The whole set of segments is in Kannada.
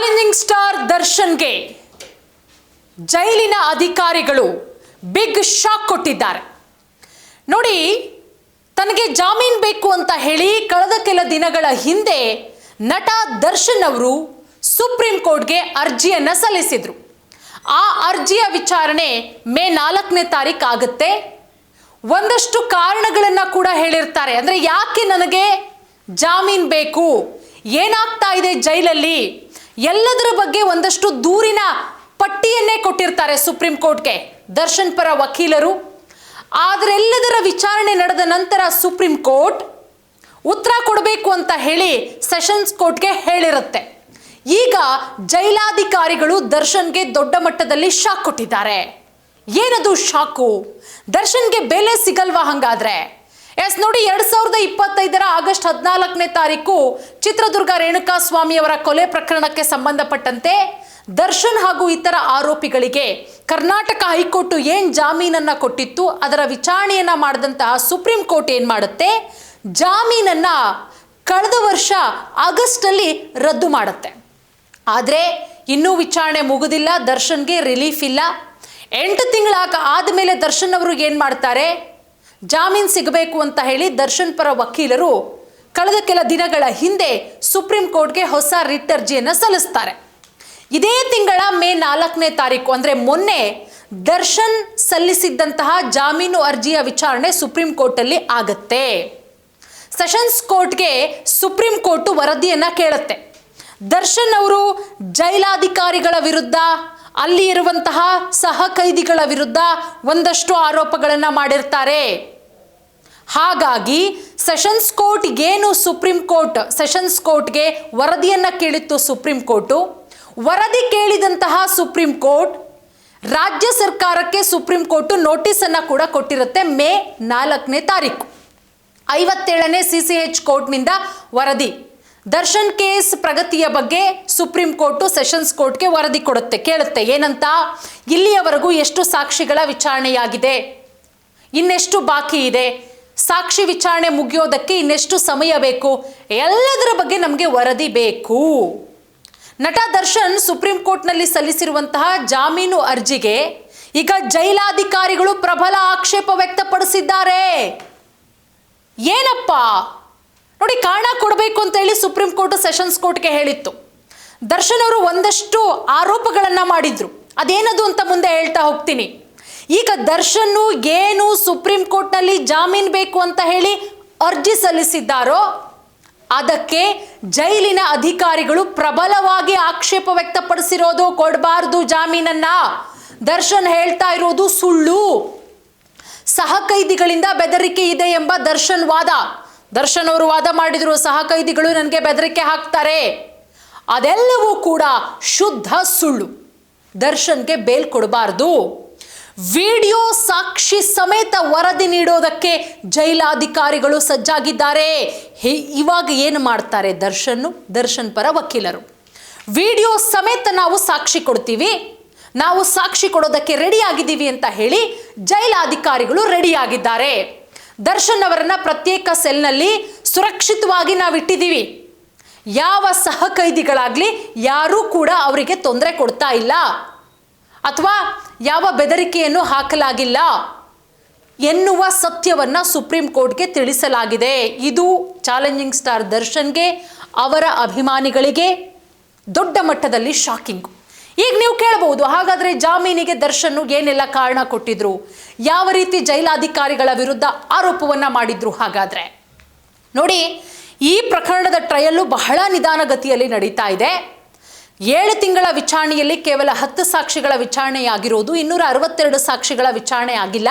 ಚಾಲೆಂಜಿಂಗ್ ಸ್ಟಾರ್ ದರ್ಶನ್ಗೆ ಜೈಲಿನ ಅಧಿಕಾರಿಗಳು ಬಿಗ್ ಶಾಕ್ ಕೊಟ್ಟಿದ್ದಾರೆ. ನೋಡಿ, ತನಗೆ ಜಾಮೀನು ಬೇಕು ಅಂತ ಹೇಳಿ ಕಳೆದ ಕೆಲ ದಿನಗಳ ಹಿಂದೆ ನಟ ದರ್ಶನ್ ಅವರು ಸುಪ್ರೀಂ ಕೋರ್ಟ್ಗೆ ಅರ್ಜಿಯನ್ನು ಸಲ್ಲಿಸಿದ್ರು. ಆ ಅರ್ಜಿಯ ವಿಚಾರಣೆ ಮೇ 4ನೇ ತಾರೀಕು ಆಗುತ್ತೆ. ಒಂದಷ್ಟು ಕಾರಣಗಳನ್ನು ಕೂಡ ಹೇಳಿರ್ತಾರೆ. ಅಂದರೆ ಯಾಕೆ ನನಗೆ ಜಾಮೀನು ಬೇಕು, ಏನಾಗ್ತಾ ಇದೆ ಜೈಲಲ್ಲಿ, ಎಲ್ಲದರ ಬಗ್ಗೆ ಒಂದಷ್ಟು ದೂರಿನ ಪಟ್ಟಿಯನ್ನೇ ಕೊಟ್ಟಿರ್ತಾರೆ ಸುಪ್ರೀಂ ಕೋರ್ಟ್ಗೆ ದರ್ಶನ್ ಪರ ವಕೀಲರು. ಆದರೆ ಎಲ್ಲದರ ವಿಚಾರಣೆ ನಡೆದ ನಂತರ ಸುಪ್ರೀಂ ಕೋರ್ಟ್ ಉತ್ತರ ಕೊಡಬೇಕು ಅಂತ ಹೇಳಿ ಸೆಷನ್ಸ್ ಕೋರ್ಟ್ಗೆ ಹೇಳಿರುತ್ತೆ. ಈಗ ಜೈಲಾಧಿಕಾರಿಗಳು ದರ್ಶನ್ಗೆ ದೊಡ್ಡ ಮಟ್ಟದಲ್ಲಿ ಶಾಕ್ ಕೊಟ್ಟಿದ್ದಾರೆ. ಏನದು ಶಾಕು? ದರ್ಶನ್ಗೆ ಬೆಲೆ ಸಿಗಲ್ವಾ ಹಂಗಾದ್ರೆ? ಎಸ್ ನೋಡಿ, 2025 ಆಗಸ್ಟ್ 14ನೇ ತಾರೀಕು ಚಿತ್ರದುರ್ಗ ರೇಣುಕಾ ಸ್ವಾಮಿಯವರ ಕೊಲೆ ಪ್ರಕರಣಕ್ಕೆ ಸಂಬಂಧಪಟ್ಟಂತೆ ದರ್ಶನ್ ಹಾಗೂ ಇತರ ಆರೋಪಿಗಳಿಗೆ ಕರ್ನಾಟಕ ಹೈಕೋರ್ಟ್ ಏನ್ ಜಾಮೀನನ್ನ ಕೊಟ್ಟಿತ್ತು, ಅದರ ವಿಚಾರಣೆಯನ್ನ ಮಾಡಿದಂತಹ ಸುಪ್ರೀಂ ಕೋರ್ಟ್ ಏನ್ ಮಾಡುತ್ತೆ, ಜಾಮೀನನ್ನ ಕಳೆದ ವರ್ಷ ಆಗಸ್ಟ್ ಅಲ್ಲಿ ರದ್ದು ಮಾಡುತ್ತೆ. ಆದರೆ ಇನ್ನೂ ವಿಚಾರಣೆ ಮುಗುದಿಲ್ಲ, ದರ್ಶನ್ಗೆ ರಿಲೀಫ್ ಇಲ್ಲ. 8 ತಿಂಗಳಾಗ ಆದಮೇಲೆ ದರ್ಶನ್ ಅವರು ಏನು ಮಾಡ್ತಾರೆ, ಜಾಮೀನು ಸಿಗಬೇಕು ಅಂತ ಹೇಳಿ ದರ್ಶನ್ ಪರ ವಕೀಲರು ಕಳೆದ ಕೆಲ ದಿನಗಳ ಹಿಂದೆ ಸುಪ್ರೀಂ ಕೋರ್ಟ್ಗೆ ಹೊಸ ರಿಟ್ ಅರ್ಜಿಯನ್ನು ಸಲ್ಲಿಸ್ತಾರೆ. ಇದೇ ತಿಂಗಳ ಮೇ 4ನೇ ತಾರೀಕು ಅಂದರೆ ಮೊನ್ನೆ ದರ್ಶನ್ ಸಲ್ಲಿಸಿದ್ದಂತಹ ಜಾಮೀನು ಅರ್ಜಿಯ ವಿಚಾರಣೆ ಸುಪ್ರೀಂ ಕೋರ್ಟಲ್ಲಿ ಆಗತ್ತೆ. ಸೆಷನ್ಸ್ ಕೋರ್ಟ್ಗೆ ಸುಪ್ರೀಂ ಕೋರ್ಟ್ ವರದಿಯನ್ನು ಕೇಳುತ್ತೆ. ದರ್ಶನ್ ಅವರು ಜೈಲಾಧಿಕಾರಿಗಳ ವಿರುದ್ಧ, ಅಲ್ಲಿ ಇರುವಂತಹ ಸಹ ಕೈದಿಗಳ ವಿರುದ್ಧ ಒಂದಷ್ಟು ಆರೋಪಗಳನ್ನು ಮಾಡಿರ್ತಾರೆ. ಹಾಗಾಗಿ ಸೆಷನ್ಸ್ ಕೋರ್ಟ್ ಏನು ಸುಪ್ರೀಂ ಕೋರ್ಟ್ ಸೆಷನ್ಸ್ ಕೋರ್ಟ್ಗೆ ವರದಿಯನ್ನು ಕೇಳಿತ್ತು ಸುಪ್ರೀಂ ಕೋರ್ಟು. ವರದಿ ಕೇಳಿದಂತಹ ಸುಪ್ರೀಂ ಕೋರ್ಟ್ ರಾಜ್ಯ ಸರ್ಕಾರಕ್ಕೆ ಸುಪ್ರೀಂ ಕೋರ್ಟ್ ನೋಟಿಸನ್ನು ಕೂಡ ಕೊಟ್ಟಿರುತ್ತೆ. ಮೇ 4ನೇ ತಾರೀಕು 57ನೇ CCH ಕೋರ್ಟ್ನಿಂದ ವರದಿ, ದರ್ಶನ್ ಕೇಸ್ ಪ್ರಗತಿಯ ಬಗ್ಗೆ ಸುಪ್ರೀಂ ಕೋರ್ಟು ಸೆಷನ್ಸ್ ಕೋರ್ಟ್ಗೆ ವರದಿ ಕೊಡುತ್ತೆ. ಕೇಳುತ್ತೆ ಏನಂತ, ಇಲ್ಲಿಯವರೆಗೂ ಎಷ್ಟು ಸಾಕ್ಷಿಗಳ ವಿಚಾರಣೆಯಾಗಿದೆ, ಇನ್ನೆಷ್ಟು ಬಾಕಿ ಇದೆ, ಸಾಕ್ಷಿ ವಿಚಾರಣೆ ಮುಗಿಯೋದಕ್ಕೆ ಇನ್ನೆಷ್ಟು ಸಮಯ ಬೇಕು, ಎಲ್ಲದರ ಬಗ್ಗೆ ನಮಗೆ ವರದಿ ಬೇಕು. ನಟ ದರ್ಶನ್ ಸುಪ್ರೀಂ ಕೋರ್ಟ್ನಲ್ಲಿ ಸಲ್ಲಿಸಿರುವಂತಹ ಜಾಮೀನು ಅರ್ಜಿಗೆ ಈಗ ಜೈಲಾಧಿಕಾರಿಗಳು ಪ್ರಬಲ ಆಕ್ಷೇಪ ವ್ಯಕ್ತಪಡಿಸಿದ್ದಾರೆ. ಏನಪ್ಪ ನೋಡಿ, ಕಾರಣ ಕೊಡಬೇಕು ಅಂತ ಹೇಳಿ ಸುಪ್ರೀಂ ಕೋರ್ಟ್ ಸೆಷನ್ಸ್ ಕೋರ್ಟ್ಗೆ ಹೇಳಿತ್ತು. ದರ್ಶನ್ ಅವರು ಒಂದಷ್ಟು ಆರೋಪಗಳನ್ನು ಮಾಡಿದ್ರು, ಅದೇನದು ಅಂತ ಮುಂದೆ ಹೇಳ್ತಾ ಹೋಗ್ತೀನಿ. ಈಗ ದರ್ಶನ್ ಏನು ಸುಪ್ರೀಂ ಕೋರ್ಟ್ನಲ್ಲಿ ಜಾಮೀನು ಬೇಕು ಅಂತ ಹೇಳಿ ಅರ್ಜಿ ಸಲ್ಲಿಸಿದ್ದಾರೋ ಅದಕ್ಕೆ ಜೈಲಿನ ಅಧಿಕಾರಿಗಳು ಪ್ರಬಲವಾಗಿ ಆಕ್ಷೇಪ ವ್ಯಕ್ತಪಡಿಸಿರೋದು. ಕೊಡಬಾರ್ದು ಜಾಮೀನನ್ನ, ದರ್ಶನ್ ಹೇಳ್ತಾ ಇರೋದು ಸುಳ್ಳು, ಸಹ ಕೈದಿಗಳಿಂದ ಬೆದರಿಕೆ ಇದೆ ಎಂಬ ದರ್ಶನ್ ವಾದ. ದರ್ಶನ್ ಅವರು ವಾದ ಮಾಡಿದ್ರು, ಸಹ ಕೈದಿಗಳು ನನಗೆ ಬೆದರಿಕೆ ಹಾಕ್ತಾರೆ, ಅದೆಲ್ಲವೂ ಕೂಡ ಶುದ್ಧ ಸುಳ್ಳು. ದರ್ಶನ್ಗೆ ಬೇಲ್ ಕೊಡಬಾರ್ದು. ವಿಡಿಯೋ ಸಾಕ್ಷಿ ಸಮೇತ ವರದಿ ನೀಡೋದಕ್ಕೆ ಜೈಲಾಧಿಕಾರಿಗಳು ಸಜ್ಜಾಗಿದ್ದಾರೆ. ಇವಾಗ ಏನು ಮಾಡ್ತಾರೆ ದರ್ಶನ್ ಪರ ವಕೀಲರು, ವಿಡಿಯೋ ಸಮೇತ ನಾವು ಸಾಕ್ಷಿ ಕೊಡ್ತೀವಿ, ನಾವು ಸಾಕ್ಷಿ ಕೊಡೋದಕ್ಕೆ ರೆಡಿ ಆಗಿದ್ದೀವಿ ಅಂತ ಹೇಳಿ ಜೈಲಾಧಿಕಾರಿಗಳು ರೆಡಿಯಾಗಿದ್ದಾರೆ. ದರ್ಶನ್ ಅವರನ್ನ ಪ್ರತ್ಯೇಕ ಸೆಲ್ನಲ್ಲಿ ಸುರಕ್ಷಿತವಾಗಿ ನಾವು ಇಟ್ಟಿದ್ದೀವಿ, ಯಾವ ಸಹ ಕೈದಿಗಳಾಗ್ಲಿ ಯಾರೂ ಕೂಡ ಅವರಿಗೆ ತೊಂದರೆ ಕೊಡ್ತಾ ಇಲ್ಲ ಅಥವಾ ಯಾವ ಬೆದರಿಕೆಯನ್ನು ಹಾಕಲಾಗಿಲ್ಲ ಎನ್ನುವ ಸತ್ಯವನ್ನ ಸುಪ್ರೀಂ ಕೋರ್ಟ್ಗೆ ತಿಳಿಸಲಾಗಿದೆ. ಇದು ಚಾಲೆಂಜಿಂಗ್ ಸ್ಟಾರ್ ದರ್ಶನ್ಗೆ, ಅವರ ಅಭಿಮಾನಿಗಳಿಗೆ ದೊಡ್ಡ ಮಟ್ಟದಲ್ಲಿ ಶಾಕಿಂಗ್. ಈಗ ನೀವು ಕೇಳಬಹುದು, ಹಾಗಾದ್ರೆ ಜಾಮೀನಿಗೆ ದರ್ಶನ್ ಏನೆಲ್ಲ ಕಾರಣ ಕೊಟ್ಟಿದ್ರು, ಯಾವ ರೀತಿ ಜೈಲಾಧಿಕಾರಿಗಳ ವಿರುದ್ಧ ಆರೋಪವನ್ನ ಮಾಡಿದ್ರು? ಹಾಗಾದ್ರೆ ನೋಡಿ, ಈ ಪ್ರಕರಣದ ಟ್ರಯಲ್ಲು ಬಹಳ ನಿಧಾನಗತಿಯಲ್ಲಿ ನಡೀತಾ ಇದೆ. 7 ತಿಂಗಳ ವಿಚಾರಣೆಯಲ್ಲಿ ಕೇವಲ 10 ಸಾಕ್ಷಿಗಳ ವಿಚಾರಣೆಯಾಗಿರೋದು, 262 ಸಾಕ್ಷಿಗಳ ವಿಚಾರಣೆ ಆಗಿಲ್ಲ.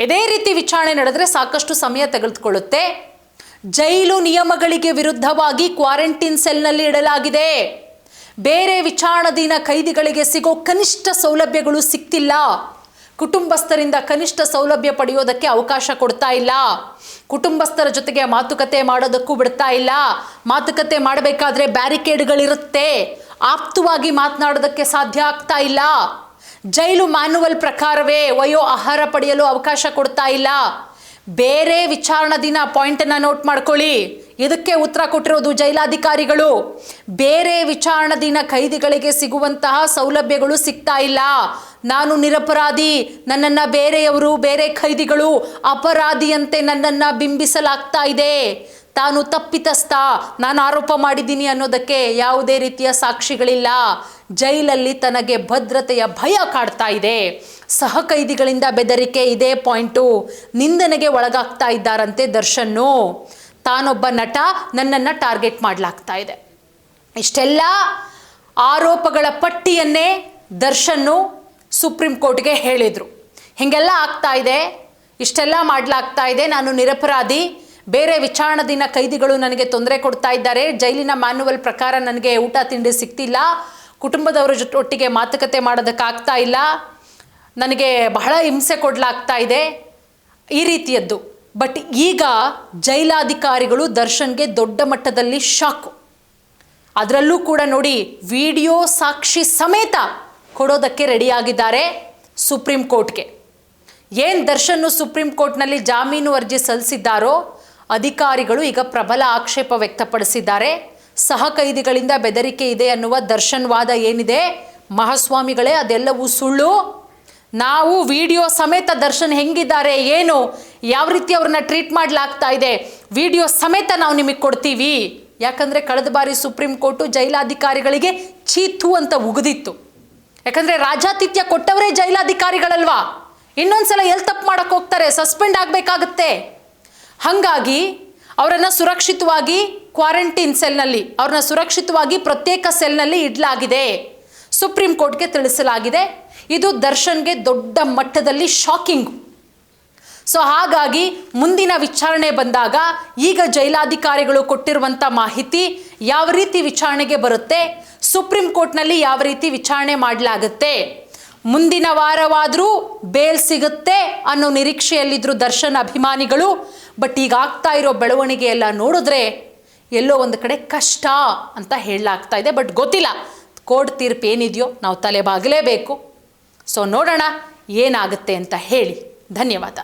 ಇದೇ ರೀತಿ ವಿಚಾರಣೆ ನಡೆದರೆ ಸಾಕಷ್ಟು ಸಮಯ ತೆಗೆದುಕೊಳ್ಳುತ್ತೆ. ಜೈಲು ನಿಯಮಗಳಿಗೆ ವಿರುದ್ಧವಾಗಿ ಕ್ವಾರಂಟೈನ್ ಸೆಲ್ನಲ್ಲಿ ಇಡಲಾಗಿದೆ. ಬೇರೆ ವಿಚಾರಣಾಧೀನ ಕೈದಿಗಳಿಗೆ ಸಿಗೋ ಕನಿಷ್ಠ ಸೌಲಭ್ಯಗಳು ಸಿಗ್ತಿಲ್ಲ. ಕುಟುಂಬಸ್ಥರಿಂದ ಕನಿಷ್ಠ ಸೌಲಭ್ಯ ಪಡೆಯೋದಕ್ಕೆ ಅವಕಾಶ ಕೊಡ್ತಾ ಇಲ್ಲ. ಕುಟುಂಬಸ್ಥರ ಜೊತೆಗೆ ಮಾತುಕತೆ ಮಾಡೋದಕ್ಕೂ ಬಿಡ್ತಾ ಇಲ್ಲ. ಮಾತುಕತೆ ಮಾಡಬೇಕಾದ್ರೆ ಬ್ಯಾರಿಕೇಡ್ಗಳಿರುತ್ತೆ, ಆಪ್ತವಾಗಿ ಮಾತನಾಡೋದಕ್ಕೆ ಸಾಧ್ಯ ಆಗ್ತಾ ಇಲ್ಲ. ಜೈಲು ಮ್ಯಾನ್ಯುವಲ್ ಪ್ರಕಾರವೇ ವಯೋ ಆಹಾರ ಪಡೆಯಲು ಅವಕಾಶ ಕೊಡ್ತಾ ಇಲ್ಲ. ಬೇರೆ ವಿಚಾರಣಾಧೀನ ಪಾಯಿಂಟನ್ನು ನೋಟ್ ಮಾಡ್ಕೊಳ್ಳಿ, ಇದಕ್ಕೆ ಉತ್ತರ ಕೊಟ್ಟಿರೋದು ಜೈಲಾಧಿಕಾರಿಗಳು. ಬೇರೆ ವಿಚಾರಣಾಧೀನ ಕೈದಿಗಳಿಗೆ ಸಿಗುವಂತಹ ಸೌಲಭ್ಯಗಳು ಸಿಗ್ತಾ ಇಲ್ಲ. ನಾನು ನಿರಪರಾಧಿ, ನನ್ನನ್ನು ಬೇರೆಯವರು, ಬೇರೆ ಖೈದಿಗಳು ಅಪರಾಧಿಯಂತೆ ನನ್ನನ್ನು ಬಿಂಬಿಸಲಾಗ್ತಾ ಇದೆ. ತಾನು ತಪ್ಪಿತಸ್ಥ, ನಾನು ಆರೋಪ ಮಾಡಿದ್ದೀನಿ ಅನ್ನೋದಕ್ಕೆ ಯಾವುದೇ ರೀತಿಯ ಸಾಕ್ಷಿಗಳಿಲ್ಲ. ಜೈಲಲ್ಲಿ ತನಗೆ ಭದ್ರತೆಯ ಭಯ ಕಾಡ್ತಾ ಇದೆ. ಸಹ ಕೈದಿಗಳಿಂದ ಬೆದರಿಕೆ, ಇದೇ ಪಾಯಿಂಟು. ನಿಂದನೆಗೆ ಒಳಗಾಗ್ತಾ ಇದ್ದಾರಂತೆ ದರ್ಶನ್ನು. ತಾನೊಬ್ಬ ನಟ, ನನ್ನನ್ನು ಟಾರ್ಗೆಟ್ ಮಾಡಲಾಗ್ತಾ ಇದೆ. ಇಷ್ಟೆಲ್ಲ ಆರೋಪಗಳ ಪಟ್ಟಿಯನ್ನೇ ದರ್ಶನ್ನು ಸುಪ್ರೀಂ ಕೋರ್ಟ್ಗೆ ಹೇಳಿದರು. ಹೀಗೆಲ್ಲ ಆಗ್ತಾ ಇದೆ, ಇಷ್ಟೆಲ್ಲ ಮಾಡಲಾಗ್ತಾ ಇದೆ, ನಾನು ನಿರಪರಾಧಿ, ಬೇರೆ ವಿಚಾರಣಾಧೀನ ಕೈದಿಗಳು ನನಗೆ ತೊಂದರೆ ಕೊಡ್ತಾ ಇದ್ದಾರೆ, ಜೈಲಿನ ಮ್ಯಾನ್ಯುವಲ್ ಪ್ರಕಾರ ನನಗೆ ಊಟ ತಿಂಡಿ ಸಿಗ್ತಿಲ್ಲ, ಕುಟುಂಬದವರ ಒಟ್ಟಿಗೆ ಮಾತುಕತೆ ಮಾಡೋದಕ್ಕಾಗ್ತಾ ಇಲ್ಲ, ನನಗೆ ಬಹಳ ಹಿಂಸೆ ಕೊಡಲಾಗ್ತಾ ಇದೆ, ಈ ರೀತಿಯದ್ದು. ಬಟ್ ಈಗ ಜೈಲಾಧಿಕಾರಿಗಳು ದರ್ಶನ್ಗೆ ದೊಡ್ಡ ಮಟ್ಟದಲ್ಲಿ ಶಾಕು. ಅದರಲ್ಲೂ ಕೂಡ ನೋಡಿ, ವಿಡಿಯೋ ಸಾಕ್ಷಿ ಸಮೇತ ಕೊಡೋದಕ್ಕೆ ರೆಡಿಯಾಗಿದ್ದಾರೆ ಸುಪ್ರೀಂ ಕೋರ್ಟ್ಗೆ. ಏನು ದರ್ಶನ್ನು ಸುಪ್ರೀಂ ಕೋರ್ಟ್ನಲ್ಲಿ ಜಾಮೀನು ಅರ್ಜಿ ಸಲ್ಲಿಸಿದ್ದಾರೋ ಅಧಿಕಾರಿಗಳು ಈಗ ಪ್ರಬಲ ಆಕ್ಷೇಪ ವ್ಯಕ್ತಪಡಿಸಿದ್ದಾರೆ. ಸಹ ಕೈದಿಗಳಿಂದ ಬೆದರಿಕೆ ಇದೆ ಅನ್ನುವ ದರ್ಶನ್ ವಾದ ಏನಿದೆ, ಮಹಾಸ್ವಾಮಿಗಳೇ ಅದೆಲ್ಲವೂ ಸುಳ್ಳು. ನಾವು ವಿಡಿಯೋ ಸಮೇತ ದರ್ಶನ್ ಹೆಂಗಿದ್ದಾರೆ, ಏನು, ಯಾವ ರೀತಿ ಅವ್ರನ್ನ ಟ್ರೀಟ್ ಮಾಡಲಾಗ್ತಾ ಇದೆ, ವಿಡಿಯೋ ಸಮೇತ ನಾವು ನಿಮಗೆ ಕೊಡ್ತೀವಿ. ಯಾಕಂದರೆ ಕಳೆದ ಬಾರಿ ಸುಪ್ರೀಂ ಕೋರ್ಟು ಜೈಲಾಧಿಕಾರಿಗಳಿಗೆ ಚೀತು ಅಂತ ಉಗಿದಿತ್ತು. ಯಾಕಂದರೆ ರಾಜಾತಿಥ್ಯ ಕೊಟ್ಟವರೇ ಜೈಲಾಧಿಕಾರಿಗಳಲ್ವಾ, ಇನ್ನೊಂದ್ಸಲ ಎಲ್ಲಿ ತಪ್ಪು ಮಾಡೋಕ್ಕೆ ಹೋಗ್ತಾರೆ, ಸಸ್ಪೆಂಡ್ ಆಗಬೇಕಾಗತ್ತೆ. ಹಾಗಾಗಿ ಅವರನ್ನು ಸುರಕ್ಷಿತವಾಗಿ ಕ್ವಾರಂಟೈನ್ ಸೆಲ್ನಲ್ಲಿ, ಅವ್ರನ್ನ ಸುರಕ್ಷಿತವಾಗಿ ಪ್ರತ್ಯೇಕ ಸೆಲ್ನಲ್ಲಿ ಇಡಲಾಗಿದೆ. ಸುಪ್ರೀಂ ಕೋರ್ಟ್ಗೆ ತಿಳಿಸಲಾಗಿದೆ. ಇದು ದರ್ಶನ್ಗೆ ದೊಡ್ಡ ಮಟ್ಟದಲ್ಲಿ ಶಾಕಿಂಗ್. ಸೊ ಹಾಗಾಗಿ ಮುಂದಿನ ವಿಚಾರಣೆ ಬಂದಾಗ ಈಗ ಜೈಲಾಧಿಕಾರಿಗಳು ಕೊಟ್ಟಿರುವಂಥ ಮಾಹಿತಿ ಯಾವ ರೀತಿ ವಿಚಾರಣೆಗೆ ಬರುತ್ತೆ, ಸುಪ್ರೀಂ ಕೋರ್ಟ್ನಲ್ಲಿ ಯಾವ ರೀತಿ ವಿಚಾರಣೆ ಮಾಡಲಾಗುತ್ತೆ, ಮುಂದಿನ ವಾರವಾದರೂ ಬೇಲ್ ಸಿಗುತ್ತೆ ಅನ್ನೋ ನಿರೀಕ್ಷೆಯಲ್ಲಿದ್ದರು ದರ್ಶನ್ ಅಭಿಮಾನಿಗಳು. ಬಟ್ ಈಗ ಆಗ್ತಾ ಇರೋ ಬೆಳವಣಿಗೆ ಎಲ್ಲ ನೋಡಿದ್ರೆ ಎಲ್ಲೋ ಒಂದು ಕಡೆ ಕಷ್ಟ ಅಂತ ಹೇಳಲಾಗ್ತಾ ಇದೆ. ಬಟ್ ಗೊತ್ತಿಲ್ಲ, ಕೋರ್ಟ್ ತೀರ್ಪು ಏನಿದೆಯೋ ನಾವು ತಲೆಬಾಗಲೇಬೇಕು. ಸೊ ನೋಡೋಣ ಏನಾಗುತ್ತೆ ಅಂತ ಹೇಳಿ. ಧನ್ಯವಾದ.